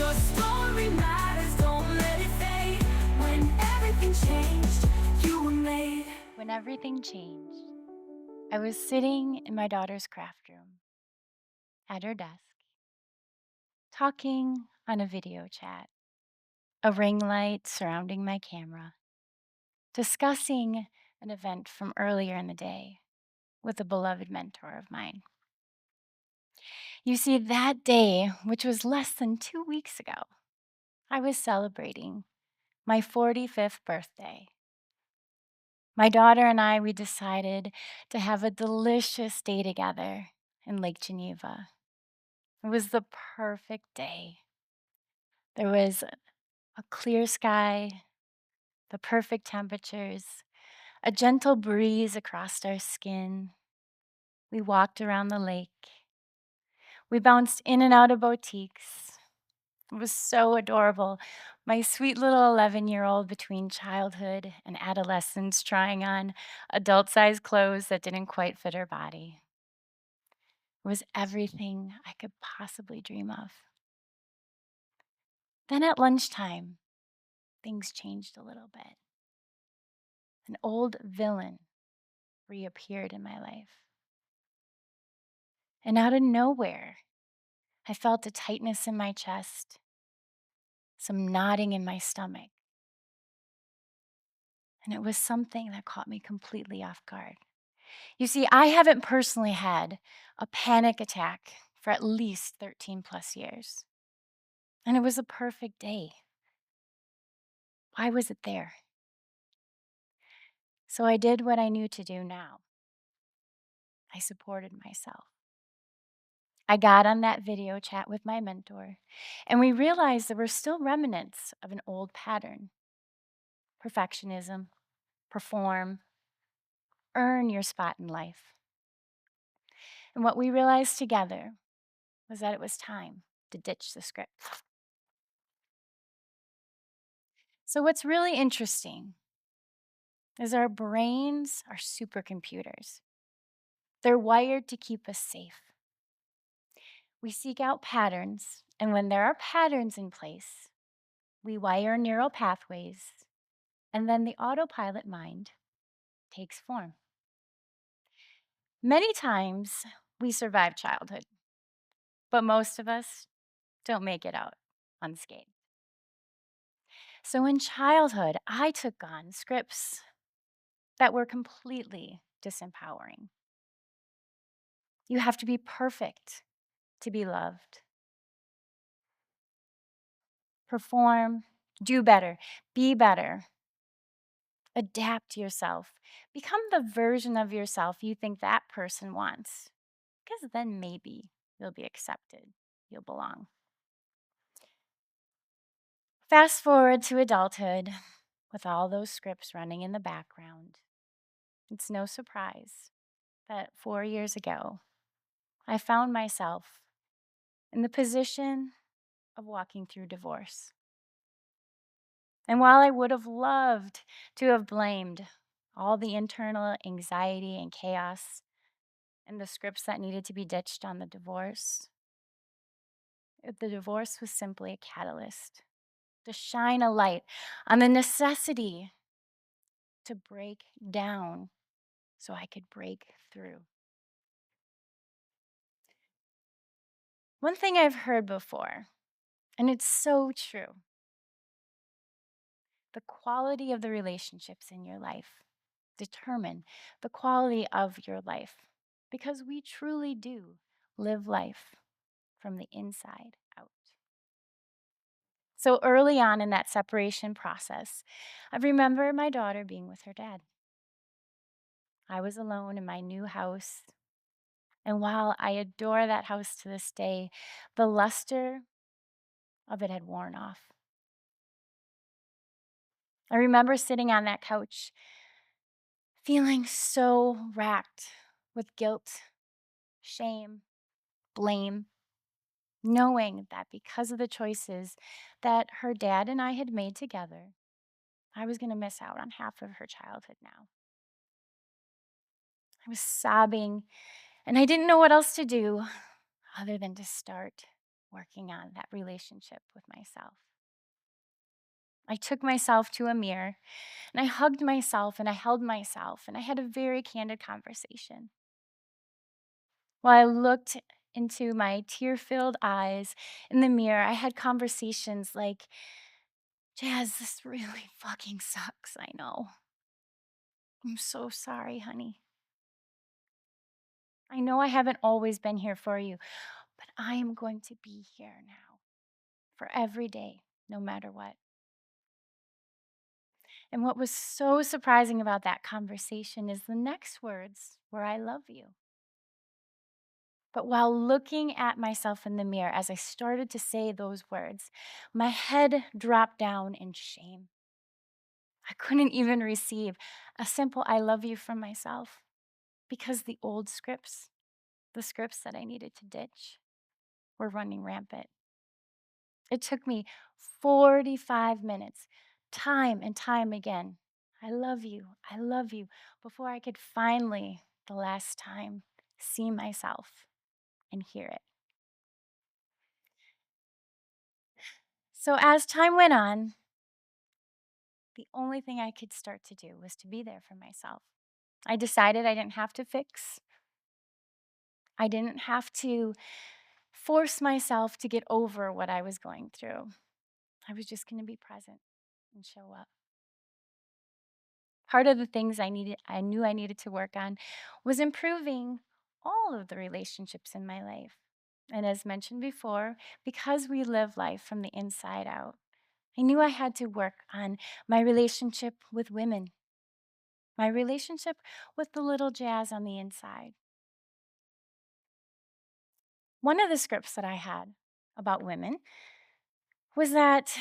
Your story matters, don't let it fade. When everything changed, you were made. When everything changed, I was sitting in my daughter's craft room at her desk, talking on a video chat, a ring light surrounding my camera, discussing an event from earlier in the day with a beloved mentor of mine. You see, that day, which was less than 2 weeks ago, I was celebrating my 45th birthday. My daughter and I, we decided to have a delicious day together in Lake Geneva. It was the perfect day. There was a clear sky, the perfect temperatures, a gentle breeze across our skin. We walked around the lake. We bounced in and out of boutiques. It was so adorable. My sweet little 11-year-old between childhood and adolescence trying on adult sized clothes that didn't quite fit her body. It was everything I could possibly dream of. Then at lunchtime, things changed a little bit. An old villain reappeared in my life. And out of nowhere, I felt a tightness in my chest, some knotting in my stomach. And it was something that caught me completely off guard. You see, I haven't personally had a panic attack for at least 13 plus years. And it was a perfect day. Why was it there? So I did what I knew to do now. I supported myself. I got on that video chat with my mentor, and we realized there were still remnants of an old pattern: perfectionism, perform, earn your spot in life. And what we realized together was that it was time to ditch the script. So, what's really interesting is our brains are supercomputers. They're wired to keep us safe. We seek out patterns, and when there are patterns in place, we wire neural pathways, and then the autopilot mind takes form. Many times we survive childhood, but most of us don't make it out unscathed. So in childhood, I took on scripts that were completely disempowering. You have to be perfect to be loved. Perform, do better, be better, adapt yourself. Become the version of yourself you think that person wants, because then maybe you'll be accepted, you'll belong. Fast forward to adulthood with all those scripts running in the background. It's no surprise that 4 years ago, I found myself in the position of walking through divorce. And while I would have loved to have blamed all the internal anxiety and chaos and the scripts that needed to be ditched on the divorce was simply a catalyst to shine a light on the necessity to break down so I could break through. One thing I've heard before, and it's so true: the quality of the relationships in your life determine the quality of your life, because we truly do live life from the inside out. So early on in that separation process, I remember my daughter being with her dad. I was alone in my new house, and while I adore that house to this day, the luster of it had worn off. I remember sitting on that couch feeling so racked with guilt, shame, blame, knowing that because of the choices that her dad and I had made together, I was going to miss out on half of her childhood now. I was sobbing, and I didn't know what else to do other than to start working on that relationship with myself. I took myself to a mirror and I hugged myself and I held myself and I had a very candid conversation. While I looked into my tear filled eyes in the mirror, I had conversations like, Jazz, this really fucking sucks. I know. I'm so sorry, honey. I know I haven't always been here for you, but I am going to be here now for every day, no matter what. And what was so surprising about that conversation is the next words were, I love you. But while looking at myself in the mirror, as I started to say those words, my head dropped down in shame. I couldn't even receive a simple I love you from myself because the old scripts, the scripts that I needed to ditch, were running rampant. It took me 45 minutes, time and time again. I love you, before I could finally, the last time, see myself and hear it. So as time went on, the only thing I could start to do was to be there for myself. I decided I didn't have to fix, I didn't have to force myself to get over what I was going through. I was just going to be present and show up. Part of the things I knew I needed to work on was improving all of the relationships in my life. And as mentioned before, because we live life from the inside out, I knew I had to work on my relationship with women, my relationship with the little Jazz on the inside. One of the scripts that I had about women was that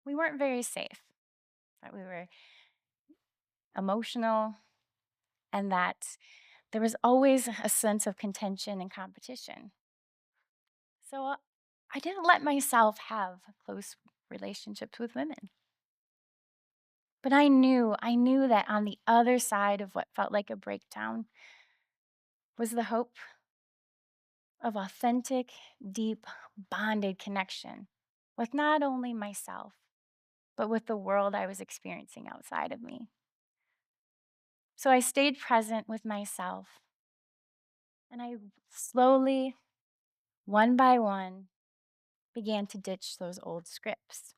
we weren't very safe, that we were emotional, and that there was always a sense of contention and competition. So I didn't let myself have close relationships with women. But I knew that on the other side of what felt like a breakdown was the hope of authentic, deep, bonded connection with not only myself, but with the world I was experiencing outside of me. So I stayed present with myself and I slowly, one by one, began to ditch those old scripts.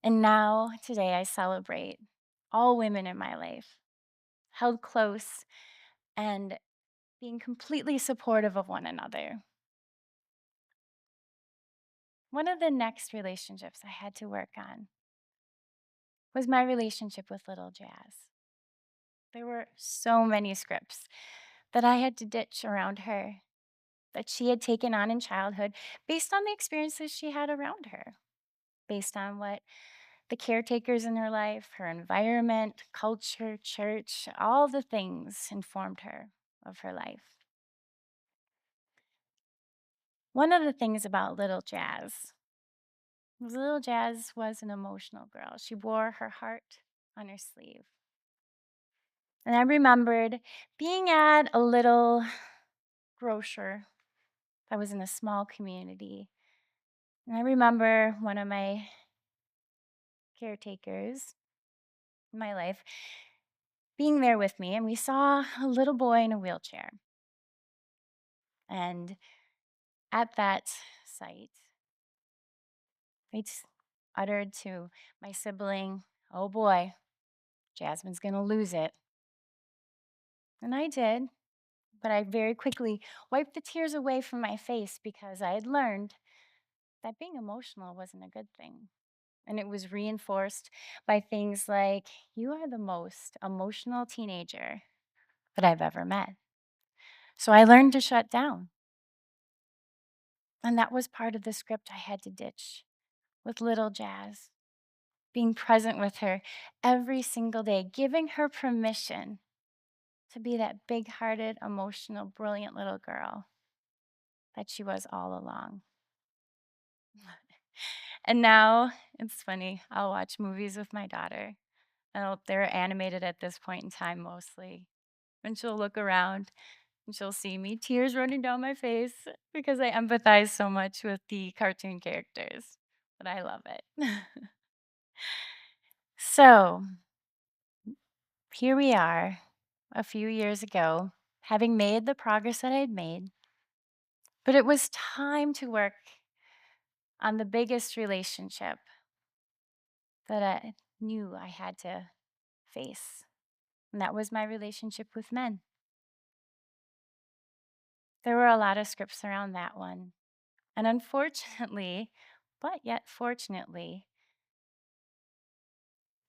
And now, today, I celebrate all women in my life, held close and being completely supportive of one another. One of the next relationships I had to work on was my relationship with little Jazz. There were so many scripts that I had to ditch around her that she had taken on in childhood based on the experiences she had around her, based on what the caretakers in her life, her environment, culture, church, all the things informed her of her life. One of the things about little Jazz was an emotional girl. She wore her heart on her sleeve. And I remembered being at a little grocer that was in a small community. And I remember one of my caretakers in my life being there with me, and we saw a little boy in a wheelchair. And at that sight, I uttered to my sibling, oh boy, Jasmine's going to lose it. And I did, but I very quickly wiped the tears away from my face because I had learned that being emotional wasn't a good thing. And it was reinforced by things like, you are the most emotional teenager that I've ever met. So I learned to shut down. And that was part of the script I had to ditch with little Jazz, being present with her every single day, giving her permission to be that big hearted, emotional, brilliant little girl that she was all along. And now it's funny, I'll watch movies with my daughter. And they're animated at this point in time mostly. And she'll look around And she'll see me, tears running down my face because I empathize so much with the cartoon characters. But I love it. So here we are, a few years ago, having made the progress that I had made. But it was time to work on the biggest relationship that I knew I had to face, and that was my relationship with men. There were a lot of scripts around that one. And unfortunately, but yet fortunately,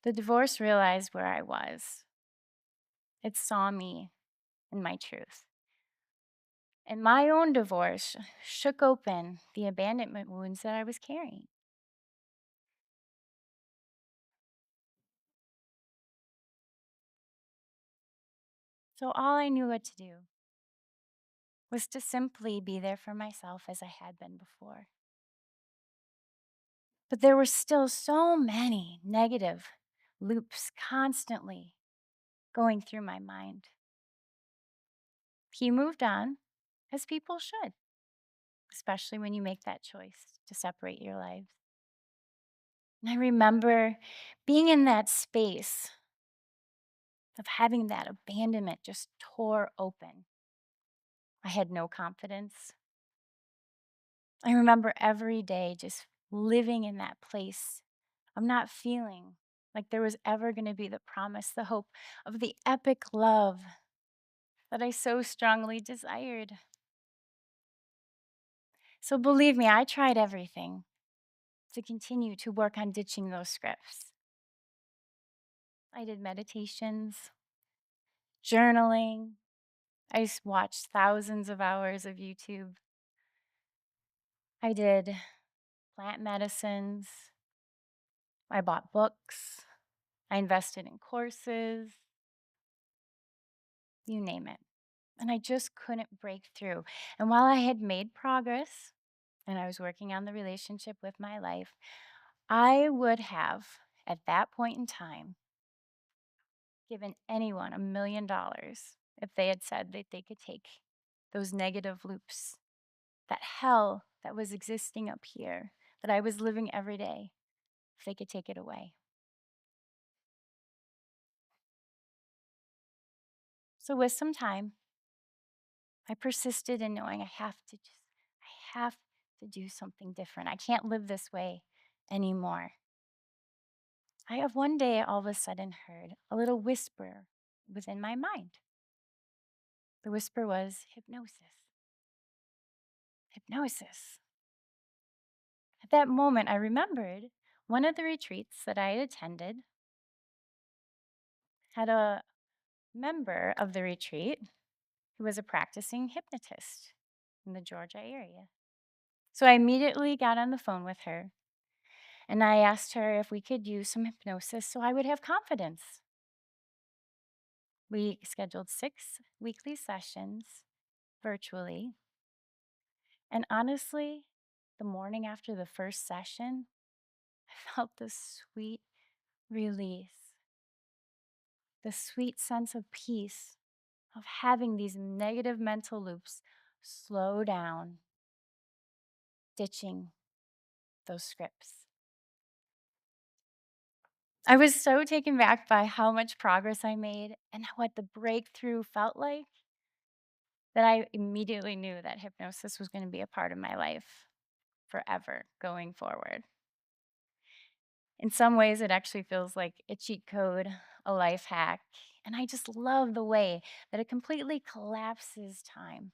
the divorce realized where I was. It saw me and my truth. And my own divorce shook open the abandonment wounds that I was carrying. So all I knew what to do was to simply be there for myself as I had been before. But there were still so many negative loops constantly going through my mind. He moved on, as people should, especially when you make that choice to separate your lives. And I remember being in that space of having that abandonment just tore open. I had no confidence. I remember every day just living in that place of not feeling like there was ever going to be the promise, the hope of the epic love that I so strongly desired. So believe me, I tried everything to continue to work on ditching those scripts. I did meditations, journaling. Watched thousands of hours of YouTube. I did plant medicines. I bought books. I invested in courses, you name it. And I just couldn't break through. And while I had made progress and I was working on the relationship with my life, I would have, at that point in time, given anyone $1 million if they had said that they could take those negative loops, that hell that was existing up here, that I was living every day, if they could take it away. So with some time, I persisted in knowing I have to do something different. I can't live this way anymore. I have one day all of a sudden heard a little whisper within my mind. The whisper was hypnosis. Hypnosis. At that moment, I remembered one of the retreats that I had attended had a member of the retreat who was a practicing hypnotist in the Georgia area. So I immediately got on the phone with her and I asked her if we could use some hypnosis so I would have confidence. We scheduled 6 weekly sessions virtually. And honestly, the morning after the first session, I felt this sweet release, the sweet sense of peace of having these negative mental loops slow down, ditching those scripts. I was so taken back by how much progress I made and what the breakthrough felt like that I immediately knew that hypnosis was going to be a part of my life forever going forward. In some ways, it actually feels like a cheat code, a life hack, and I just love the way that it completely collapses time.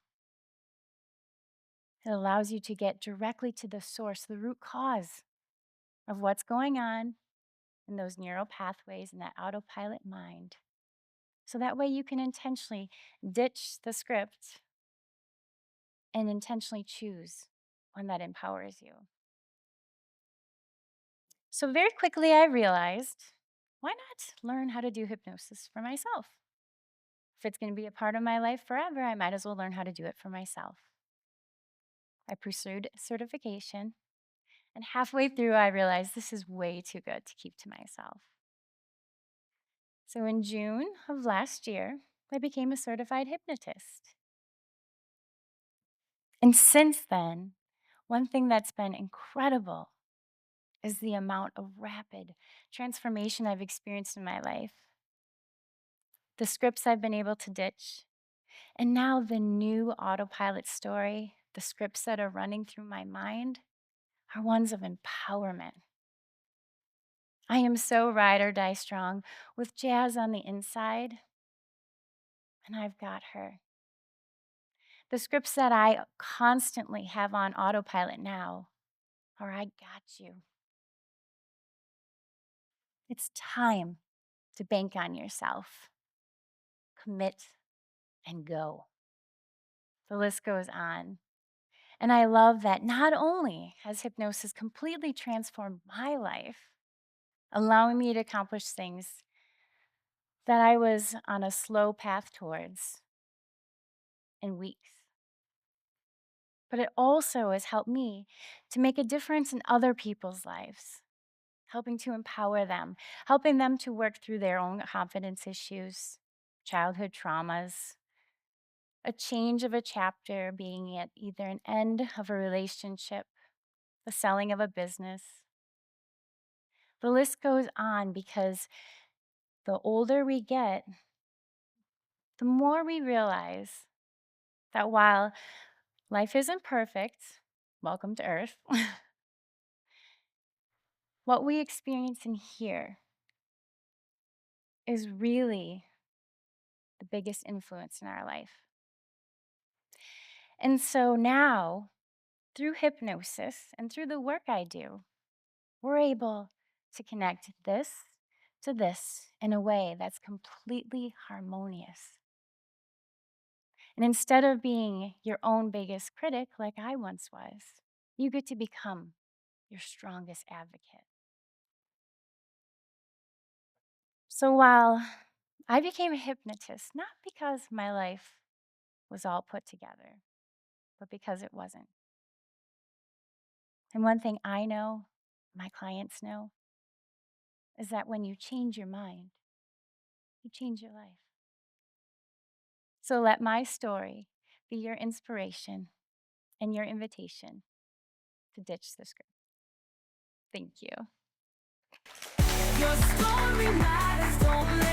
It allows you to get directly to the source, the root cause of what's going on in those neural pathways in that autopilot mind. So that way you can intentionally ditch the script and intentionally choose one that empowers you. So very quickly I realized, why not learn how to do hypnosis for myself? If it's going to be a part of my life forever, I might as well learn how to do it for myself. I pursued certification, and halfway through I realized this is way too good to keep to myself. So in June of last year, I became a certified hypnotist. And since then, one thing that's been incredible is the amount of rapid transformation I've experienced in my life. The scripts I've been able to ditch, and now the new autopilot story, the scripts that are running through my mind, are ones of empowerment. I am so ride or die strong with Jazz on the inside, and I've got her. The scripts that I constantly have on autopilot now are I got you. It's time to bank on yourself, commit, and go. The list goes on. And I love that not only has hypnosis completely transformed my life, allowing me to accomplish things that I was on a slow path towards in weeks, but it also has helped me to make a difference in other people's lives, helping to empower them, helping them to work through their own confidence issues, childhood traumas, a change of a chapter being at either an end of a relationship, the selling of a business. The list goes on because the older we get, the more we realize that while life isn't perfect, welcome to Earth, what we experience in here is really the biggest influence in our life. And so now, through hypnosis and through the work I do, we're able to connect this to this in a way that's completely harmonious. And instead of being your own biggest critic like I once was, you get to become your strongest advocate. So while I became a hypnotist, not because my life was all put together, but because it wasn't. And one thing I know, my clients know, is that when you change your mind, you change your life. So let my story be your inspiration and your invitation to ditch the script. Thank you. Your story matters, don't let